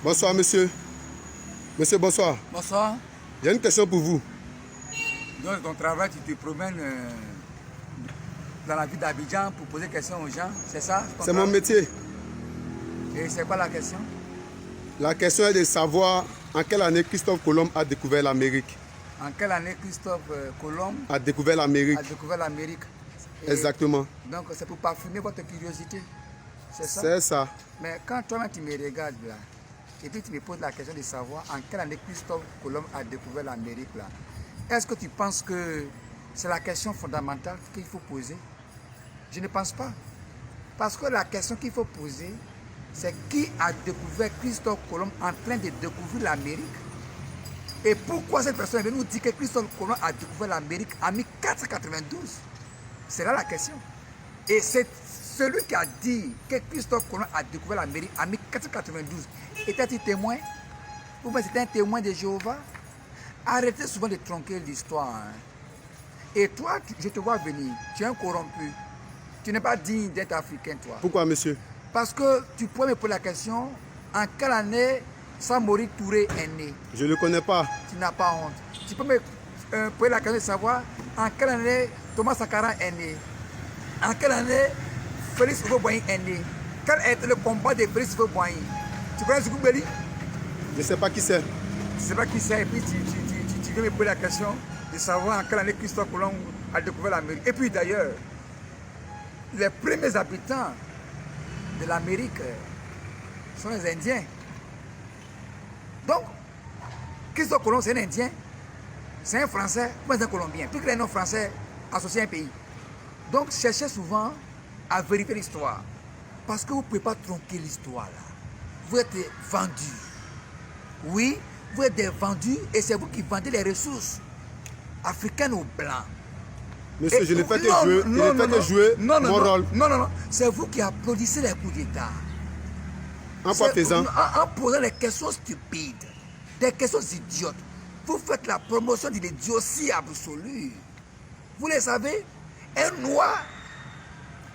Bonsoir, monsieur. Monsieur, bonsoir. Bonsoir. J'ai une question pour vous. Dans ton travail, tu te promènes dans la ville d'Abidjan pour poser des questions aux gens, c'est ça? C'est mon métier. Et c'est quoi la question? La question est de savoir en quelle année Christophe Colomb a découvert l'Amérique. En quelle année Christophe Colomb A découvert l'Amérique. a découvert l'Amérique? Exactement. Donc c'est pour parfumer votre curiosité, c'est ça? C'est ça. Mais quand toi-même tu me regardes là, et puis tu me poses la question de savoir en quelle année Christophe Colomb a découvert l'Amérique là, est-ce que tu penses que c'est la question fondamentale qu'il faut poser? Je ne pense pas. Parce que la question qu'il faut poser, c'est qui a découvert Christophe Colomb en train de découvrir l'Amérique? Et pourquoi cette personne vient nous dire que Christophe Colomb a découvert l'Amérique en 1492? C'est là la question. Et c'est celui qui a dit que Christophe Colomb a découvert l'Amérique en 1492. Était-il témoin? Ou bien c'était un témoin de Jéhovah? Arrêtez souvent de tronquer l'histoire. Hein. Et toi, je te vois venir, tu es un corrompu. Tu n'es pas digne d'être africain, toi. Pourquoi, monsieur? Parce que tu pourrais me poser la question, en quelle année Samori Touré est né? Je ne le connais pas. Tu n'as pas honte. Tu peux me poser la question de savoir en quelle année Thomas Sankara est né? En quelle année Félix Houphouët-Boigny est né? Quel était le combat de Félix Houphouët-Boigny? Tu connais ce Goubeli? Je ne sais pas qui c'est. Tu ne sais pas qui c'est, et puis tu veux me poser la question de savoir en quelle année Christophe Colomb a découvert l'Amérique. Et puis d'ailleurs, les premiers habitants de l'Amérique sont les Indiens. Donc, Christophe Colomb, c'est un Indien, c'est un Français, ou un Colombien, puis que les noms français associés à un pays. Donc, cherchez souvent à vérifier l'histoire. Parce que vous ne pouvez pas tronquer l'histoire là. Vous êtes vendus. Oui, vous êtes des vendus et c'est vous qui vendez les ressources africaines aux Blancs. Monsieur, je ne fais que jouer mon rôle. Non. C'est vous qui applaudissez les coups d'État. En quoi faisant? En posant des questions stupides, des questions idiotes. Vous faites la promotion de l'idiotie absolue. Vous le savez, un noir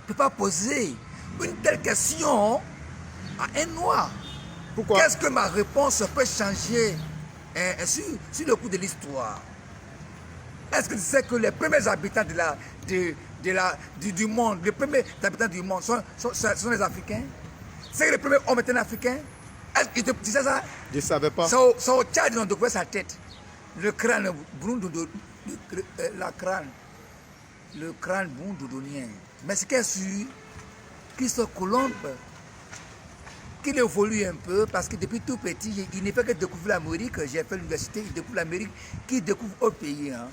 ne peut pas poser une telle question à un noir. Pourquoi? Qu'est-ce que ma réponse peut changer sur le coup de l'histoire? Est-ce que tu sais que les premiers habitants du monde, les premiers habitants du monde sont les Africains? C'est que les premiers hommes étaient africains? Est-ce que tu sais ça? Je ne savais pas. C'est au Tchad, ils ont découvert sa tête. Le crâne boundoudonien. Mais ce qui est sûr, Christophe Colomb, qu'il évolue un peu, parce que depuis tout petit, il ne fait que découvrir l'Amérique. J'ai fait l'université, il découvre l'Amérique, qui découvre autre pays. Hein.